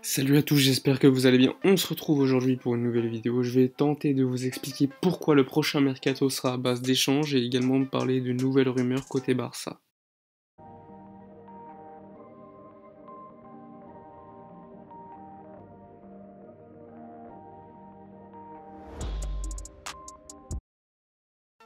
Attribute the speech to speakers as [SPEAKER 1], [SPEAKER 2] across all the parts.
[SPEAKER 1] Salut à tous, j'espère que vous allez bien. On se retrouve aujourd'hui pour une nouvelle vidéo. Je vais tenter de vous expliquer pourquoi le prochain mercato sera à base d'échanges et également parler de nouvelles rumeurs côté Barça.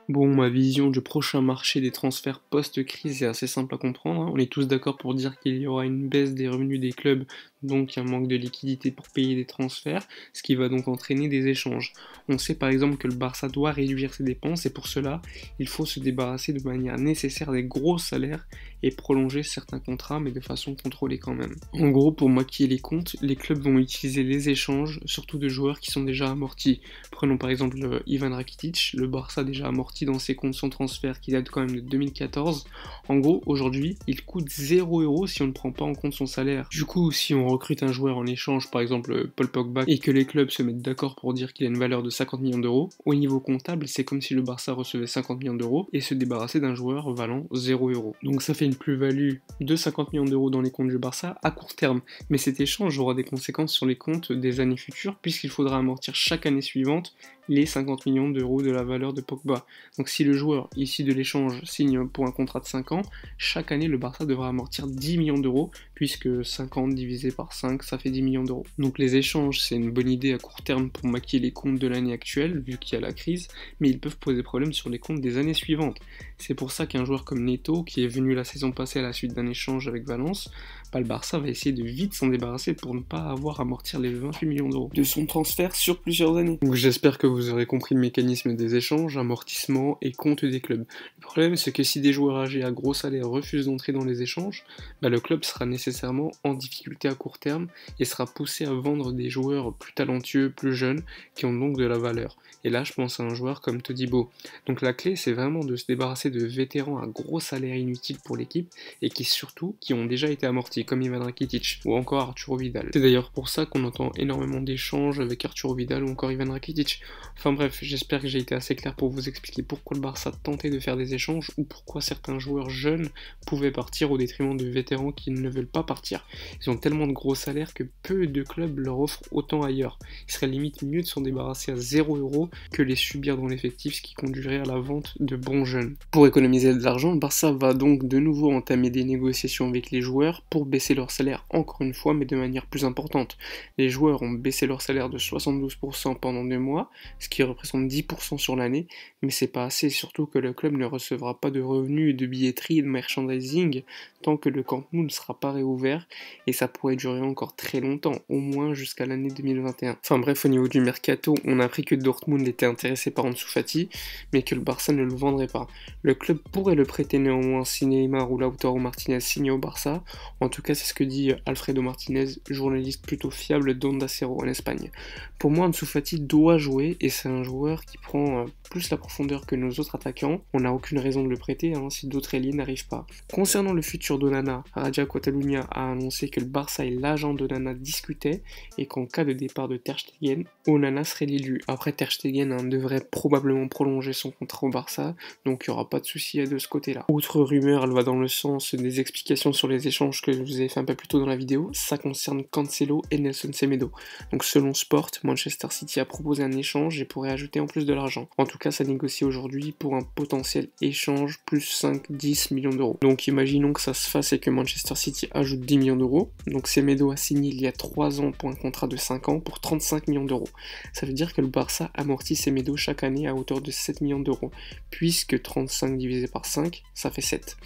[SPEAKER 1] Bon, ma vision du prochain marché des transferts post-crise est assez simple à comprendre, hein. On est tous d'accord pour dire qu'il y aura une baisse des revenus des clubs, donc un manque de liquidité pour payer des transferts, ce qui va donc entraîner des échanges. On sait par exemple que le Barça doit réduire ses dépenses et pour cela, il faut se débarrasser de manière nécessaire des gros salaires et prolonger certains contrats, mais de façon contrôlée quand même. En gros, pour maquiller les comptes, les clubs vont utiliser les échanges, surtout de joueurs qui sont déjà amortis. Prenons par exemple Ivan Rakitic, le Barça déjà amorti dans ses comptes sans transfert qui date quand même de 2014. En gros, aujourd'hui, il coûte 0 € si on ne prend pas en compte son salaire. Du coup, si on recrute un joueur en échange, par exemple Paul Pogba, et que les clubs se mettent d'accord pour dire qu'il a une valeur de 50 millions d'euros, au niveau comptable, c'est comme si le Barça recevait 50 millions d'euros et se débarrassait d'un joueur valant 0 €. Donc ça fait une plus-value de 50 millions d'euros dans les comptes du Barça à court terme. Mais cet échange aura des conséquences sur les comptes des années futures, puisqu'il faudra amortir chaque année suivante les 50 millions d'euros de la valeur de Pogba. Donc si le joueur issu de l'échange signe pour un contrat de 5 ans, chaque année le Barça devra amortir 10 millions d'euros, puisque 50 divisé par 5, ça fait 10 millions d'euros. Donc les échanges, c'est une bonne idée à court terme pour maquiller les comptes de l'année actuelle, vu qu'il y a la crise, mais ils peuvent poser problème sur les comptes des années suivantes. C'est pour ça qu'un joueur comme Neto, qui est venu la saison passée à la suite d'un échange avec Valence, le Barça va essayer de vite s'en débarrasser pour ne pas avoir à amortir les 28 millions d'euros de son transfert sur plusieurs années. Donc j'espère que vous aurez compris le mécanisme des échanges, amortissement et compte des clubs. Le problème, c'est que si des joueurs âgés à gros salaire refusent d'entrer dans les échanges, le club sera nécessairement en difficulté à court terme et sera poussé à vendre des joueurs plus talentueux, plus jeunes, qui ont donc de la valeur. Et là, je pense à un joueur comme Todibo. Donc la clé, c'est vraiment de se débarrasser de vétérans à gros salaire inutile pour l'équipe et qui ont déjà été amortis, comme Ivan Rakitic ou encore Arturo Vidal. C'est d'ailleurs pour ça qu'on entend énormément d'échanges avec Arturo Vidal ou encore Ivan Rakitic. Enfin bref, j'espère que j'ai été assez clair pour vous expliquer pourquoi le Barça tentait de faire des échanges ou pourquoi certains joueurs jeunes pouvaient partir au détriment de vétérans qui ne veulent pas partir. Ils ont tellement de gros salaires que peu de clubs leur offrent autant ailleurs. Il serait limite mieux de s'en débarrasser à 0 € que les subir dans l'effectif, ce qui conduirait à la vente de bons jeunes. Pour économiser de l'argent, le Barça va donc de nouveau entamer des négociations avec les joueurs pour baisser leur salaire encore une fois, mais de manière plus importante. Les joueurs ont baissé leur salaire de 72% pendant 2 mois, ce qui représente 10% sur l'année, mais c'est pas assez, surtout que le club ne recevra pas de revenus de billetterie et de merchandising tant que le Camp Nou ne sera pas réouvert, et ça pourrait durer encore très longtemps, au moins jusqu'à l'année 2021. Enfin bref, au niveau du mercato, on a appris que Dortmund était intéressé par Ansu Fati, mais que le Barça ne le vendrait pas. Le club pourrait le prêter néanmoins si Neymar ou Lautaro Martinez signent au Barça, en tout cas c'est ce que dit Alfredo Martinez, journaliste plutôt fiable d'Onda Cero en Espagne. Pour moi, Ansu Fati doit jouer, et c'est un joueur qui prend plus la profondeur que nos autres attaquants. On n'a aucune raison de le prêter si d'autres ailiers n'arrivent pas. Concernant le futur d'Onana, Raja Catalunya a annoncé que le Barça et l'agent d'Onana discutaient et qu'en cas de départ de Ter Stegen, Onana serait l'élu. Après, Ter Stegen devrait probablement prolonger son contrat au Barça, donc il n'y aura pas de souci de ce côté-là. Autre rumeur, elle va dans le sens des explications sur les échanges que je vous ai fait un peu plus tôt dans la vidéo, ça concerne Cancelo et Nelson Semedo. Donc selon Sport, Manchester City a proposé un échange et pourrait ajouter en plus de l'argent. En tout cas, ça négocie aujourd'hui pour un potentiel échange plus 5-10 millions d'euros. Donc imaginons que ça se fasse et que Manchester City ajoute 10 millions d'euros. Donc Semedo a signé il y a 3 ans pour un contrat de 5 ans pour 35 millions d'euros. Ça veut dire que le Barça amortit Semedo chaque année à hauteur de 7 millions d'euros, puisque 35 divisé par 5, ça fait 7.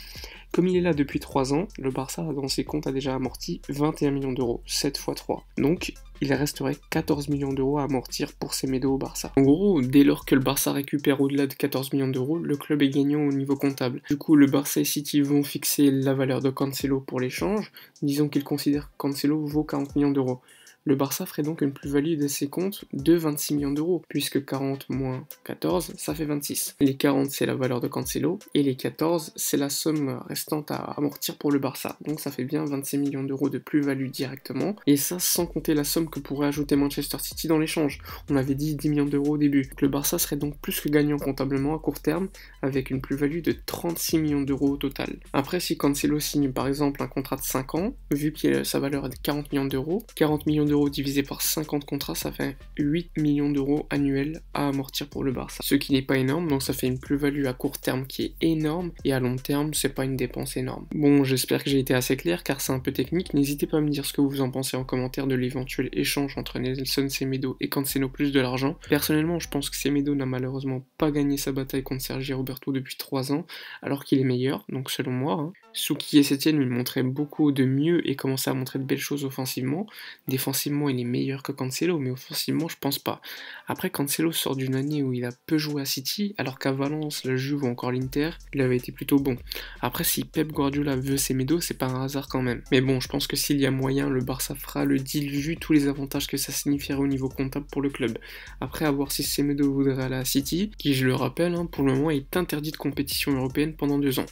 [SPEAKER 1] Comme il est là depuis 3 ans, le Barça dans ses comptes a déjà amorti 21 millions d'euros, 7 x 3. Donc il resterait 14 millions d'euros à amortir pour Semedo au Barça. En gros, dès lors que le Barça récupère au-delà de 14 millions d'euros, le club est gagnant au niveau comptable. Du coup, le Barça et City vont fixer la valeur de Cancelo pour l'échange. Disons qu'ils considèrent que Cancelo vaut 40 millions d'euros. Le Barça ferait donc une plus-value de ses comptes de 26 millions d'euros, puisque 40 moins 14, ça fait 26. Les 40, c'est la valeur de Cancelo, et les 14, c'est la somme restante à amortir pour le Barça. Donc ça fait bien 26 millions d'euros de plus-value directement, et ça sans compter la somme somme que pourrait ajouter Manchester City dans l'échange. On avait dit 10 millions d'euros au début. Le Barça serait donc plus que gagnant comptablement à court terme, avec une plus-value de 36 millions d'euros au total. Après, si Cancelo signe par exemple un contrat de 5 ans, vu que sa valeur est de 40 millions d'euros, 40 millions d'euros divisé par 50 contrats, ça fait 8 millions d'euros annuels à amortir pour le Barça. Ce qui n'est pas énorme, donc ça fait une plus-value à court terme qui est énorme, et à long terme, c'est pas une dépense énorme. Bon, j'espère que j'ai été assez clair, car c'est un peu technique. N'hésitez pas à me dire ce que vous en pensez en commentaire de l'éventuel échange entre Nelson Semedo et Cancelo plus de l'argent. Personnellement, je pense que Semedo n'a malheureusement pas gagné sa bataille contre Sergi Roberto depuis 3 ans, alors qu'il est meilleur, donc selon moi. Souki et Setien lui montraient beaucoup de mieux et commençaient à montrer de belles choses offensivement. Défensivement, il est meilleur que Cancelo, mais offensivement, je pense pas. Après, Cancelo sort d'une année où il a peu joué à City, alors qu'à Valence, la Juve ou encore l'Inter, il avait été plutôt bon. Après, si Pep Guardiola veut Semedo, c'est pas un hasard quand même. Mais bon, je pense que s'il y a moyen, le Barça fera le deal vu tous les avantages que ça signifierait au niveau comptable pour le club. Après, à voir si Semedo voudrait aller à City, qui, je le rappelle, pour le moment est interdit de compétition européenne pendant 2 ans.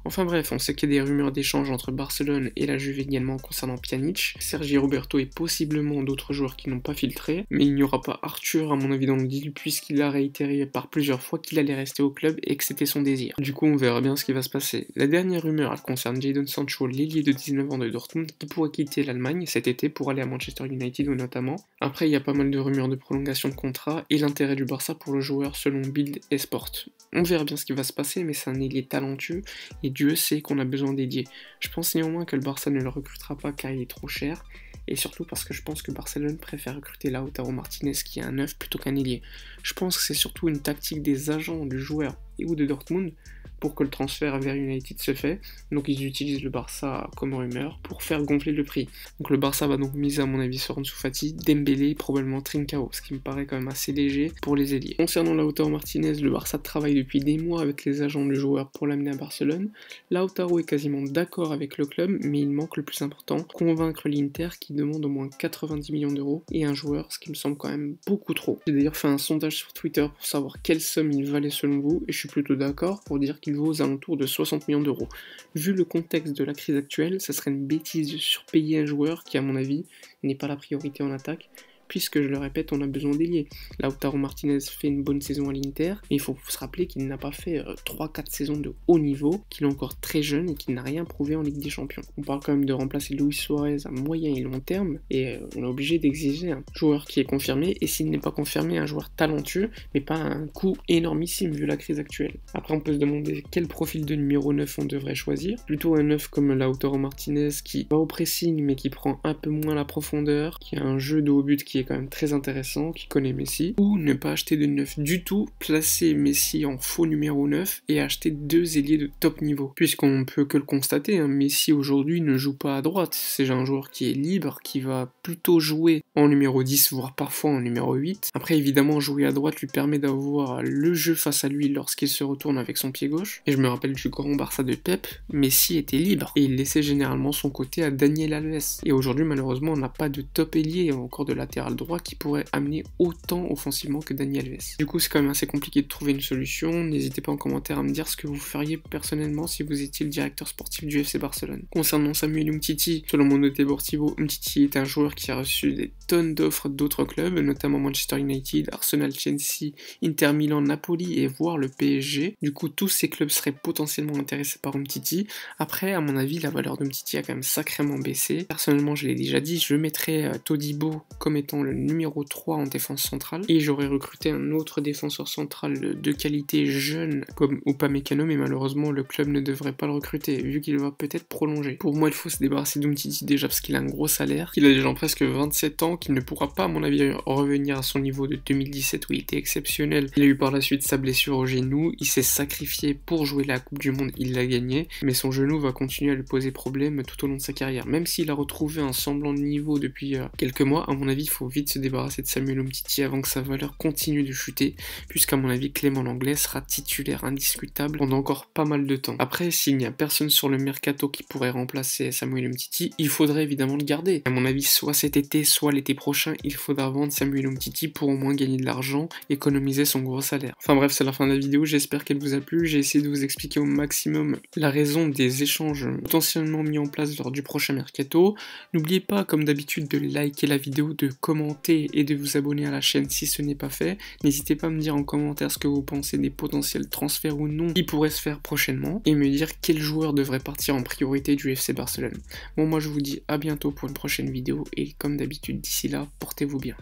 [SPEAKER 1] Enfin bref, on sait qu'il y a des rumeurs d'échange entre Barcelone et la Juve également concernant Pjanic, Sergi Roberto et possiblement d'autres joueurs qui n'ont pas filtré, mais il n'y aura pas Arthur à mon avis dans le deal puisqu'il a réitéré par plusieurs fois qu'il allait rester au club et que c'était son désir. Du coup on verra bien ce qui va se passer. La dernière rumeur elle concerne Jadon Sancho, l'ailier de 19 ans de Dortmund, qui pourrait quitter l'Allemagne cet été pour aller à Manchester United notamment. Après il y a pas mal de rumeurs de prolongation de contrat et l'intérêt du Barça pour le joueur selon Bild et Sport. On verra bien ce qui va se passer, mais c'est un ailier talentueux et Dieu sait qu'on a besoin d'ailier. Je pense néanmoins que le Barça ne le recrutera pas car il est trop cher, et surtout parce que je pense que Barcelone préfère recruter Lautaro Martinez qui est un neuf plutôt qu'un ailier. Je pense que c'est surtout une tactique des agents du joueur et ou de Dortmund pour que le transfert vers United se fait, donc ils utilisent le Barça comme rumeur pour faire gonfler le prix. Donc le Barça va donc miser à mon avis sur Ansu Fati, Dembélé et probablement Trincao, ce qui me paraît quand même assez léger pour les ailiers. Concernant Lautaro Martinez, le Barça travaille depuis des mois avec les agents du joueur pour l'amener à Barcelone. Lautaro est quasiment d'accord avec le club, mais il manque le plus important, convaincre l'Inter qui demande au moins 90 millions d'euros et un joueur, ce qui me semble quand même beaucoup trop. J'ai d'ailleurs fait un sondage sur Twitter pour savoir quelle somme il valait selon vous, et je suis plutôt d'accord pour dire qu'il vaut aux alentours de 60 millions d'euros. Vu le contexte de la crise actuelle, ça serait une bêtise de surpayer un joueur qui, à mon avis, n'est pas la priorité en attaque, puisque, je le répète, on a besoin d'ailier. Lautaro Martinez fait une bonne saison à l'Inter, mais il faut se rappeler qu'il n'a pas fait 3-4 saisons de haut niveau, qu'il est encore très jeune et qu'il n'a rien prouvé en Ligue des Champions. On parle quand même de remplacer Luis Suarez à moyen et long terme, et on est obligé d'exiger un joueur qui est confirmé, et s'il n'est pas confirmé, un joueur talentueux, mais pas un coût énormissime vu la crise actuelle. Après, on peut se demander quel profil de numéro 9 on devrait choisir. Plutôt un 9 comme Lautaro Martinez qui va au pressing, mais qui prend un peu moins la profondeur, qui a un jeu de haut but qui est quand même très intéressant, qui connaît Messi, ou ne pas acheter de neuf du tout, placer Messi en faux numéro 9 et acheter 2 ailiers de top niveau. Puisqu'on ne peut que le constater, Messi aujourd'hui ne joue pas à droite, c'est un joueur qui est libre, qui va plutôt jouer en numéro 10, voire parfois en numéro 8. Après évidemment jouer à droite lui permet d'avoir le jeu face à lui lorsqu'il se retourne avec son pied gauche, et je me rappelle du grand Barça de Pep, Messi était libre, et il laissait généralement son côté à Daniel Alves, et aujourd'hui malheureusement on n'a pas de top ailier, encore de latéral droit qui pourrait amener autant offensivement que Dani Alves. Du coup c'est quand même assez compliqué de trouver une solution, n'hésitez pas en commentaire à me dire ce que vous feriez personnellement si vous étiez le directeur sportif du FC Barcelone. Concernant Samuel Umtiti, selon Mondo Deportivo, Umtiti est un joueur qui a reçu des tonnes d'offres d'autres clubs, notamment Manchester United, Arsenal, Chelsea, Inter Milan, Napoli et voire le PSG. Du coup tous ces clubs seraient potentiellement intéressés par Umtiti. Après à mon avis la valeur d'Umtiti a quand même sacrément baissé. Personnellement je l'ai déjà dit, je mettrais Todibo comme étant le numéro 3 en défense centrale, et j'aurais recruté un autre défenseur central de qualité jeune comme Upamecano, mais malheureusement le club ne devrait pas le recruter vu qu'il va peut-être prolonger. Pour moi il faut se débarrasser d'Umtiti déjà parce qu'il a un gros salaire, qu'il a déjà presque 27 ans, qu'il ne pourra pas à mon avis revenir à son niveau de 2017 où il était exceptionnel. Il a eu par la suite sa blessure au genou, il s'est sacrifié pour jouer la Coupe du Monde, il l'a gagné, mais son genou va continuer à lui poser problème tout au long de sa carrière. Même s'il a retrouvé un semblant de niveau depuis quelques mois, à mon avis il faut faut vite se débarrasser de Samuel Umtiti avant que sa valeur continue de chuter, puisqu'à mon avis Clément Lenglet sera titulaire indiscutable pendant encore pas mal de temps. Après, s'il n'y a personne sur le mercato qui pourrait remplacer Samuel Umtiti, il faudrait évidemment le garder. À mon avis, soit cet été, soit l'été prochain, il faudra vendre Samuel Umtiti pour au moins gagner de l'argent, économiser son gros salaire. Enfin bref, c'est la fin de la vidéo, j'espère qu'elle vous a plu, j'ai essayé de vous expliquer au maximum la raison des échanges potentiellement mis en place lors du prochain mercato. N'oubliez pas, comme d'habitude, de liker la vidéo, de commenter et de vous abonner à la chaîne si ce n'est pas fait. N'hésitez pas à me dire en commentaire ce que vous pensez des potentiels transferts ou non qui pourraient se faire prochainement, et me dire quel joueur devrait partir en priorité du FC Barcelone. Bon, moi je vous dis à bientôt pour une prochaine vidéo, et comme d'habitude, d'ici là, portez-vous bien.